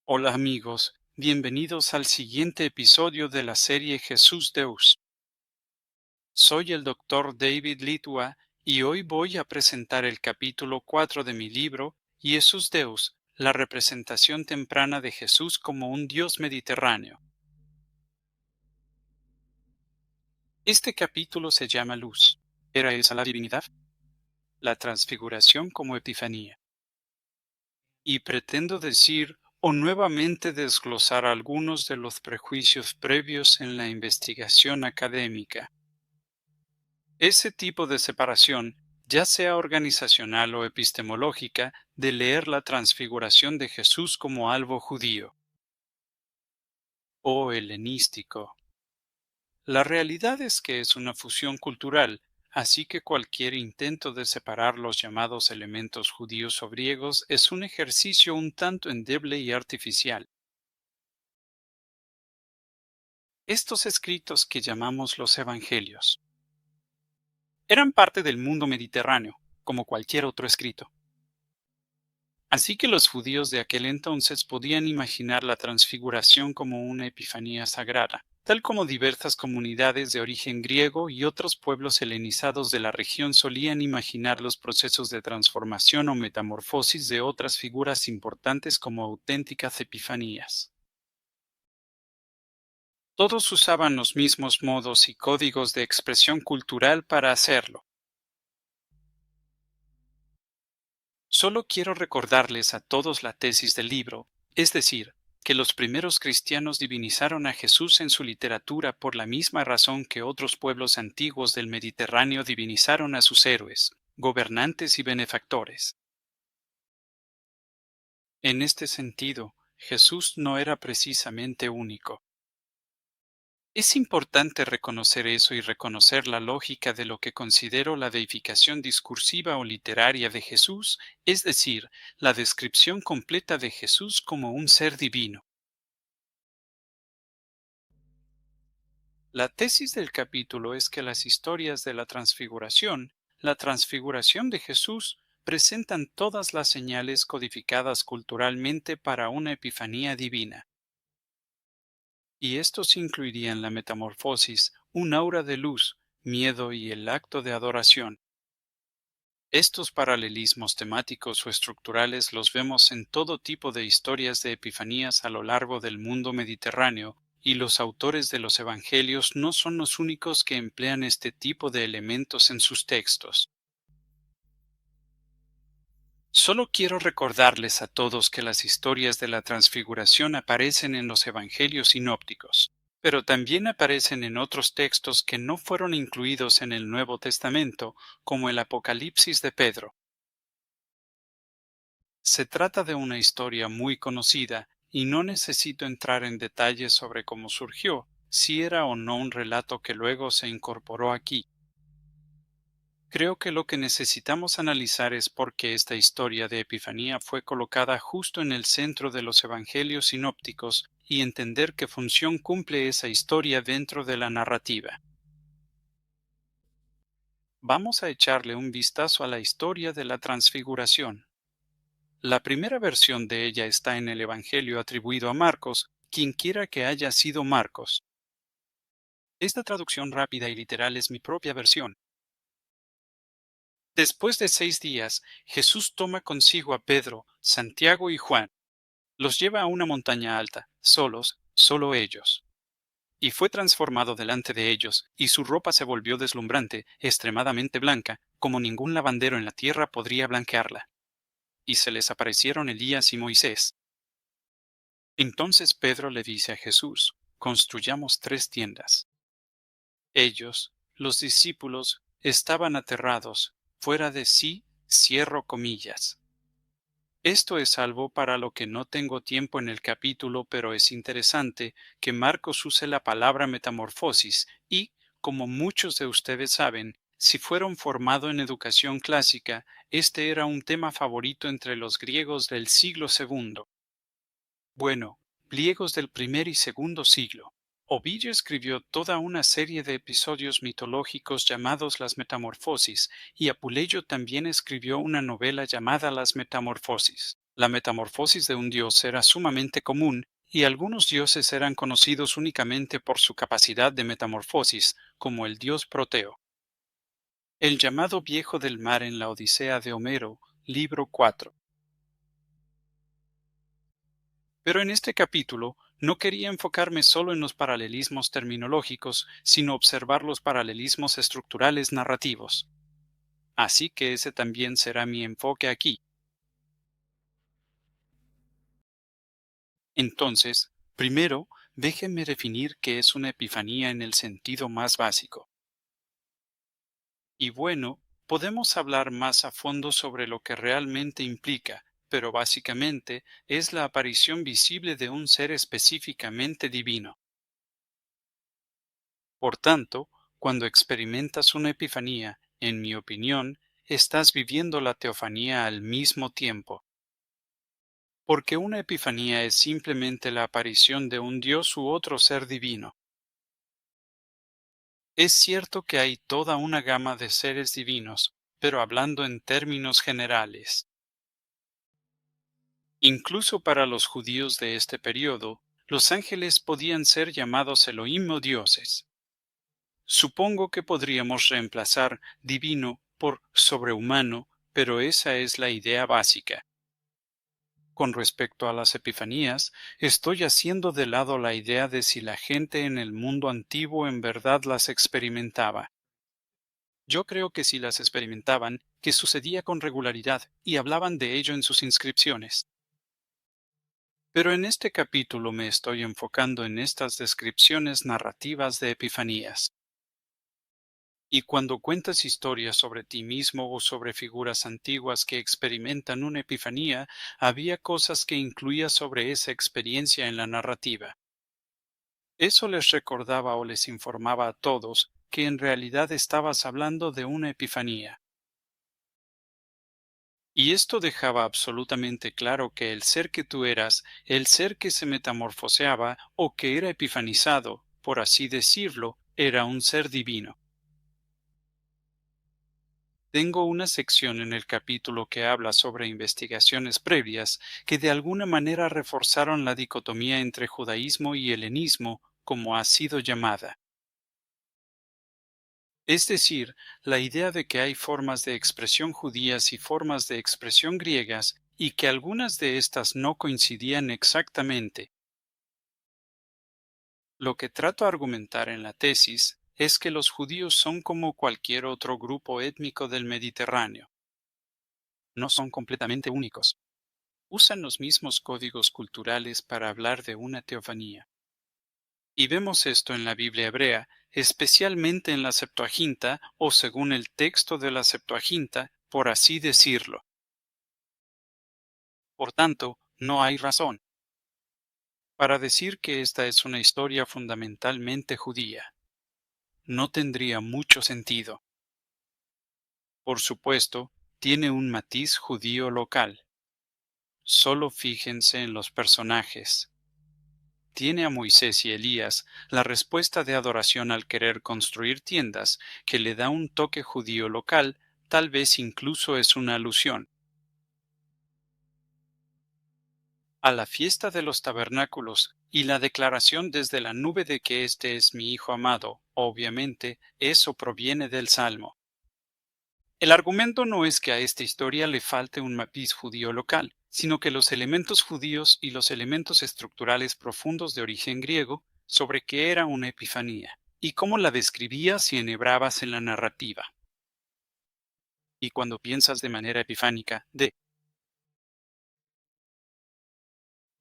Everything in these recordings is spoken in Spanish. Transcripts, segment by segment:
Hola amigos, bienvenidos al siguiente episodio de la serie Jesús Deus. Soy el Dr. David Litua y hoy voy a presentar el capítulo 4 de mi libro Jesús Deus, la representación temprana de Jesús como un Dios mediterráneo. Este capítulo se llama Luz. ¿Era esa la divinidad? La transfiguración como epifanía. Y pretendo decir o nuevamente desglosar algunos de los prejuicios previos en la investigación académica. Ese tipo de separación, ya sea organizacional o epistemológica, de leer la transfiguración de Jesús como algo judío o helenístico. La realidad es que es una fusión cultural, así que cualquier intento de separar los llamados elementos judíos o griegos es un ejercicio un tanto endeble y artificial. Estos escritos que llamamos los Evangelios eran parte del mundo mediterráneo, como cualquier otro escrito. Así que los judíos de aquel entonces podían imaginar la transfiguración como una epifanía sagrada, tal como diversas comunidades de origen griego y otros pueblos helenizados de la región solían imaginar los procesos de transformación o metamorfosis de otras figuras importantes como auténticas epifanías. Todos usaban los mismos modos y códigos de expresión cultural para hacerlo. Solo quiero recordarles a todos la tesis del libro, es decir, que los primeros cristianos divinizaron a Jesús en su literatura por la misma razón que otros pueblos antiguos del Mediterráneo divinizaron a sus héroes, gobernantes y benefactores. En este sentido, Jesús no era precisamente único. Es importante reconocer eso y reconocer la lógica de lo que considero la deificación discursiva o literaria de Jesús, es decir, la descripción completa de Jesús como un ser divino. La tesis del capítulo es que las historias de la transfiguración de Jesús, presentan todas las señales codificadas culturalmente para una epifanía divina. Y estos incluirían la metamorfosis, un aura de luz, miedo y el acto de adoración. Estos paralelismos temáticos o estructurales los vemos en todo tipo de historias de epifanías a lo largo del mundo mediterráneo, y los autores de los Evangelios no son los únicos que emplean este tipo de elementos en sus textos. Solo quiero recordarles a todos que las historias de la transfiguración aparecen en los Evangelios sinópticos, pero también aparecen en otros textos que no fueron incluidos en el Nuevo Testamento, como el Apocalipsis de Pedro. Se trata de una historia muy conocida, y no necesito entrar en detalles sobre cómo surgió, si era o no un relato que luego se incorporó aquí. Creo que lo que necesitamos analizar es por qué esta historia de Epifanía fue colocada justo en el centro de los Evangelios sinópticos y entender qué función cumple esa historia dentro de la narrativa. Vamos a echarle un vistazo a la historia de la Transfiguración. La primera versión de ella está en el Evangelio atribuido a Marcos, quienquiera que haya sido Marcos. Esta traducción rápida y literal es mi propia versión. Después de 6 días, Jesús toma consigo a Pedro, Santiago y Juan. Los lleva a una montaña alta, solos, solo ellos. Y fue transformado delante de ellos, y su ropa se volvió deslumbrante, extremadamente blanca, como ningún lavandero en la tierra podría blanquearla. Y se les aparecieron Elías y Moisés. Entonces Pedro le dice a Jesús: construyamos 3 tiendas. Ellos, los discípulos, estaban aterrados, fuera de sí, cierro comillas. Esto es algo para lo que no tengo tiempo en el capítulo, pero es interesante que Marcos use la palabra metamorfosis y, como muchos de ustedes saben, si fueron formados en educación clásica, este era un tema favorito entre los griegos del siglo segundo. Bueno, griegos del primer y segundo siglo. Ovidio escribió toda una serie de episodios mitológicos llamados las Metamorfosis, y Apuleyo también escribió una novela llamada Las Metamorfosis. La metamorfosis de un dios era sumamente común y algunos dioses eran conocidos únicamente por su capacidad de metamorfosis, como el dios Proteo. El llamado Viejo del Mar en la Odisea de Homero, libro 4. Pero en este capítulo no quería enfocarme solo en los paralelismos terminológicos, sino observar los paralelismos estructurales narrativos. Así que ese también será mi enfoque aquí. Entonces, primero, déjenme definir qué es una epifanía en el sentido más básico. Y bueno, podemos hablar más a fondo sobre lo que realmente implica, pero básicamente es la aparición visible de un ser específicamente divino. Por tanto, cuando experimentas una epifanía, en mi opinión, estás viviendo la teofanía al mismo tiempo. Porque una epifanía es simplemente la aparición de un Dios u otro ser divino. Es cierto que hay toda una gama de seres divinos, pero hablando en términos generales. Incluso para los judíos de este periodo, los ángeles podían ser llamados Elohim o dioses. Supongo que podríamos reemplazar divino por sobrehumano, pero esa es la idea básica. Con respecto a las epifanías, estoy haciendo de lado la idea de si la gente en el mundo antiguo en verdad las experimentaba. Yo creo que si las experimentaban, que sucedía con regularidad, y hablaban de ello en sus inscripciones. Pero en este capítulo me estoy enfocando en estas descripciones narrativas de epifanías. Y cuando cuentas historias sobre ti mismo o sobre figuras antiguas que experimentan una epifanía, había cosas que incluía sobre esa experiencia en la narrativa. Eso les recordaba o les informaba a todos que en realidad estabas hablando de una epifanía. Y esto dejaba absolutamente claro que el ser que tú eras, el ser que se metamorfoseaba o que era epifanizado, por así decirlo, era un ser divino. Tengo una sección en el capítulo que habla sobre investigaciones previas que de alguna manera reforzaron la dicotomía entre judaísmo y helenismo, como ha sido llamada. Es decir, la idea de que hay formas de expresión judías y formas de expresión griegas y que algunas de estas no coincidían exactamente. Lo que trato de argumentar en la tesis es que los judíos son como cualquier otro grupo étnico del Mediterráneo. No son completamente únicos. Usan los mismos códigos culturales para hablar de una teofanía. Y vemos esto en la Biblia hebrea, especialmente en la Septuaginta o según el texto de la Septuaginta, por así decirlo. Por tanto, no hay razón para decir que esta es una historia fundamentalmente judía. No tendría mucho sentido. Por supuesto, tiene un matiz judío local. Solo fíjense en los personajes. Tiene a Moisés y Elías, la respuesta de adoración al querer construir tiendas, que le da un toque judío local, tal vez incluso es una alusión a la fiesta de los tabernáculos y la declaración desde la nube de que este es mi Hijo amado. Obviamente, eso proviene del Salmo. El argumento no es que a esta historia le falte un matiz judío local, sino que los elementos judíos y los elementos estructurales profundos de origen griego sobre qué era una epifanía, y cómo la describías y enhebrabas en la narrativa. Y cuando piensas de manera epifánica,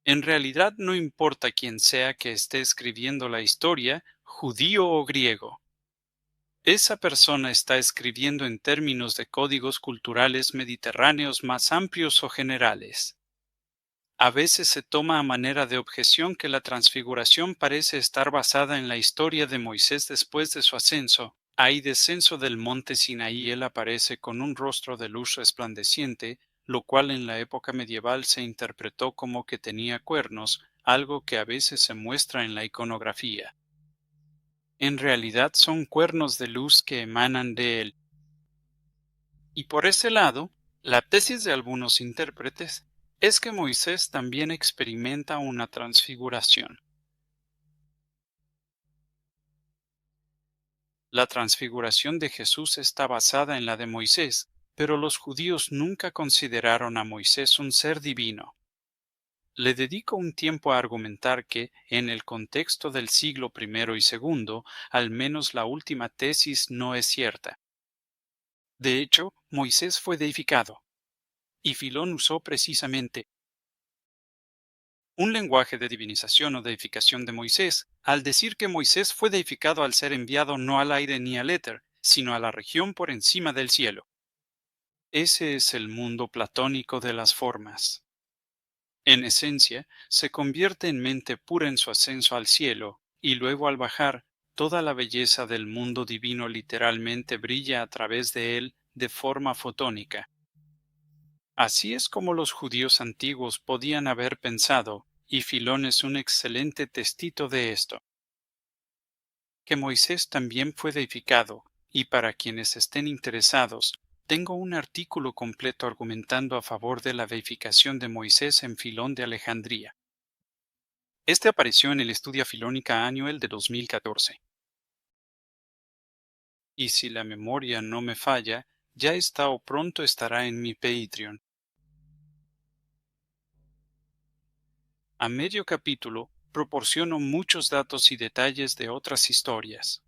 en realidad no importa quién sea que esté escribiendo la historia, judío o griego. Esa persona está escribiendo en términos de códigos culturales mediterráneos más amplios o generales. A veces se toma a manera de objeción que la transfiguración parece estar basada en la historia de Moisés después de su ascenso. Hay descenso del monte Sinaí y él aparece con un rostro de luz resplandeciente, lo cual en la época medieval se interpretó como que tenía cuernos, algo que a veces se muestra en la iconografía. En realidad son cuernos de luz que emanan de él. Y por ese lado, la tesis de algunos intérpretes es que Moisés también experimenta una transfiguración. La transfiguración de Jesús está basada en la de Moisés, pero los judíos nunca consideraron a Moisés un ser divino. Le dedico un tiempo a argumentar que, en el contexto del siglo I y II, al menos la última tesis no es cierta. De hecho, Moisés fue deificado, y Filón usó precisamente un lenguaje de divinización o deificación de Moisés, al decir que Moisés fue deificado al ser enviado no al aire ni al éter, sino a la región por encima del cielo. Ese es el mundo platónico de las formas. En esencia, se convierte en mente pura en su ascenso al cielo, y luego al bajar, toda la belleza del mundo divino literalmente brilla a través de él de forma fotónica. Así es como los judíos antiguos podían haber pensado, y Filón es un excelente testigo de esto, que Moisés también fue deificado, y para quienes estén interesados, tengo un artículo completo argumentando a favor de la deificación de Moisés en Filón de Alejandría. Este apareció en el Estudia Filónica Annual de 2014. Y si la memoria no me falla, ya está o pronto estará en mi Patreon. A medio capítulo, proporciono muchos datos y detalles de otras historias.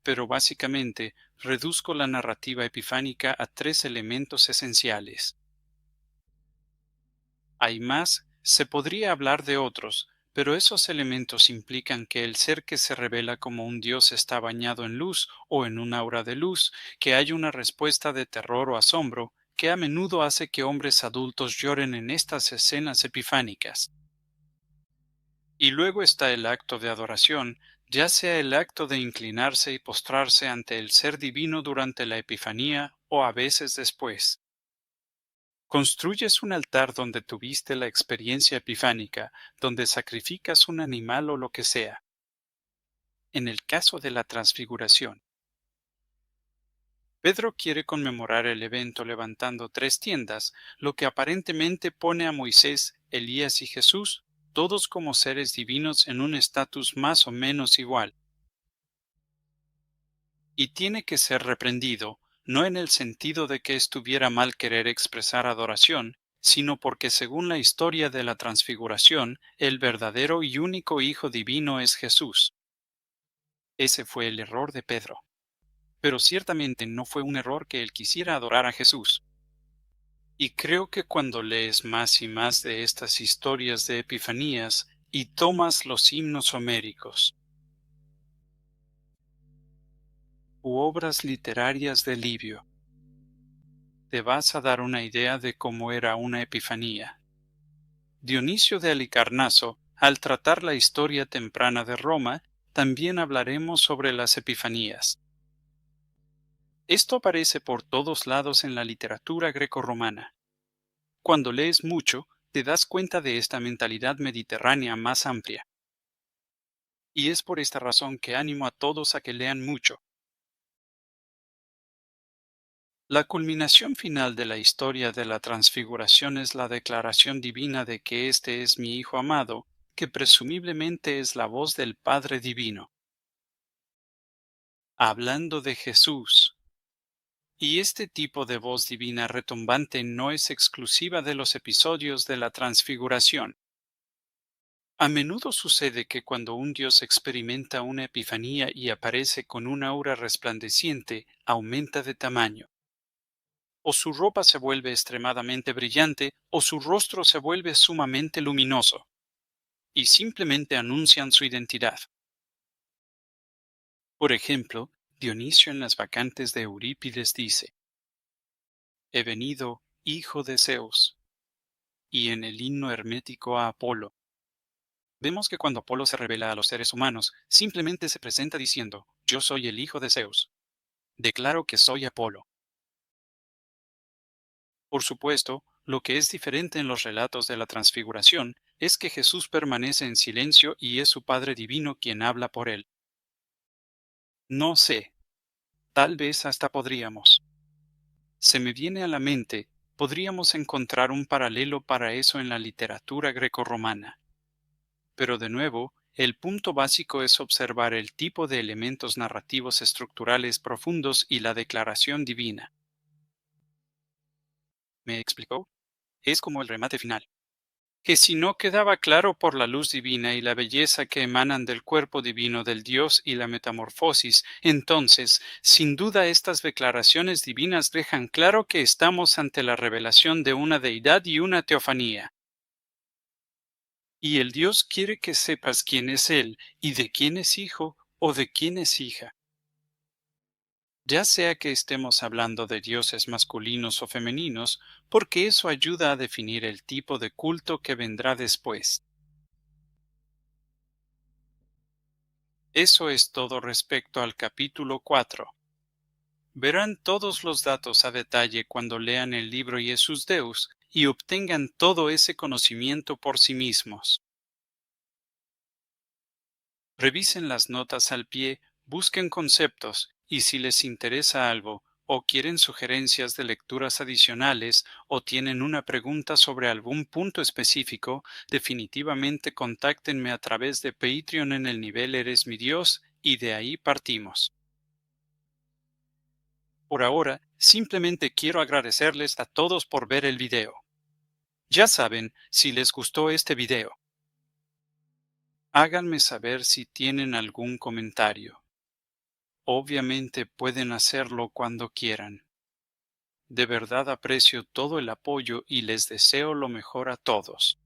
Pero básicamente, reduzco la narrativa epifánica a 3 elementos esenciales. Hay más, se podría hablar de otros, pero esos elementos implican que el ser que se revela como un dios está bañado en luz o en un aura de luz, que hay una respuesta de terror o asombro, que a menudo hace que hombres adultos lloren en estas escenas epifánicas. Y luego está el acto de adoración, ya sea el acto de inclinarse y postrarse ante el ser divino durante la Epifanía o a veces después. Construyes un altar donde tuviste la experiencia epifánica, donde sacrificas un animal o lo que sea. En el caso de la transfiguración, Pedro quiere conmemorar el evento levantando 3 tiendas, lo que aparentemente pone a Moisés, Elías y Jesús, todos como seres divinos en un estatus más o menos igual. Y tiene que ser reprendido, no en el sentido de que estuviera mal querer expresar adoración, sino porque según la historia de la transfiguración, el verdadero y único Hijo divino es Jesús. Ese fue el error de Pedro. Pero ciertamente no fue un error que él quisiera adorar a Jesús. Y creo que cuando lees más y más de estas historias de epifanías y tomas los himnos homéricos u obras literarias de Livio, te vas a dar una idea de cómo era una epifanía. Dionisio de Halicarnaso, al tratar la historia temprana de Roma, también hablaremos sobre las epifanías. Esto aparece por todos lados en la literatura grecorromana. Cuando lees mucho, te das cuenta de esta mentalidad mediterránea más amplia. Y es por esta razón que animo a todos a que lean mucho. La culminación final de la historia de la transfiguración es la declaración divina de que este es mi Hijo amado, que presumiblemente es la voz del Padre Divino, hablando de Jesús. Y este tipo de voz divina retumbante no es exclusiva de los episodios de la transfiguración. A menudo sucede que cuando un Dios experimenta una epifanía y aparece con una aura resplandeciente, aumenta de tamaño. O su ropa se vuelve extremadamente brillante, o su rostro se vuelve sumamente luminoso, y simplemente anuncian su identidad. Por ejemplo, Dionisio en las Bacantes de Eurípides dice: He venido, hijo de Zeus, y en el himno hermético a Apolo. Vemos que cuando Apolo se revela a los seres humanos, simplemente se presenta diciendo: Yo soy el hijo de Zeus. Declaro que soy Apolo. Por supuesto, lo que es diferente en los relatos de la transfiguración es que Jesús permanece en silencio y es su Padre Divino quien habla por él. No sé, tal vez hasta podríamos. Se me viene a la mente, Podríamos encontrar un paralelo para eso en la literatura grecorromana. Pero de nuevo, el punto básico es observar el tipo de elementos narrativos estructurales profundos y la declaración divina. ¿Me explicó? Es como el remate final. Que si no quedaba claro por la luz divina y la belleza que emanan del cuerpo divino del Dios y la metamorfosis, entonces, sin duda estas declaraciones divinas dejan claro que estamos ante la revelación de una deidad y una teofanía. Y el Dios quiere que sepas quién es Él y de quién es hijo o de quién es hija. Ya sea que estemos hablando de dioses masculinos o femeninos, porque eso ayuda a definir el tipo de culto que vendrá después. Eso es todo respecto al capítulo 4. Verán todos los datos a detalle cuando lean el libro Jesús Deus y obtengan todo ese conocimiento por sí mismos. Revisen las notas al pie, busquen conceptos y si les interesa algo o quieren sugerencias de lecturas adicionales o tienen una pregunta sobre algún punto específico, definitivamente contáctenme a través de Patreon en el nivel Eres mi Dios y de ahí partimos. Por ahora, simplemente quiero agradecerles a todos por ver el video. Ya saben, si les gustó este video, háganme saber si tienen algún comentario. Obviamente pueden hacerlo cuando quieran. De verdad aprecio todo el apoyo y les deseo lo mejor a todos.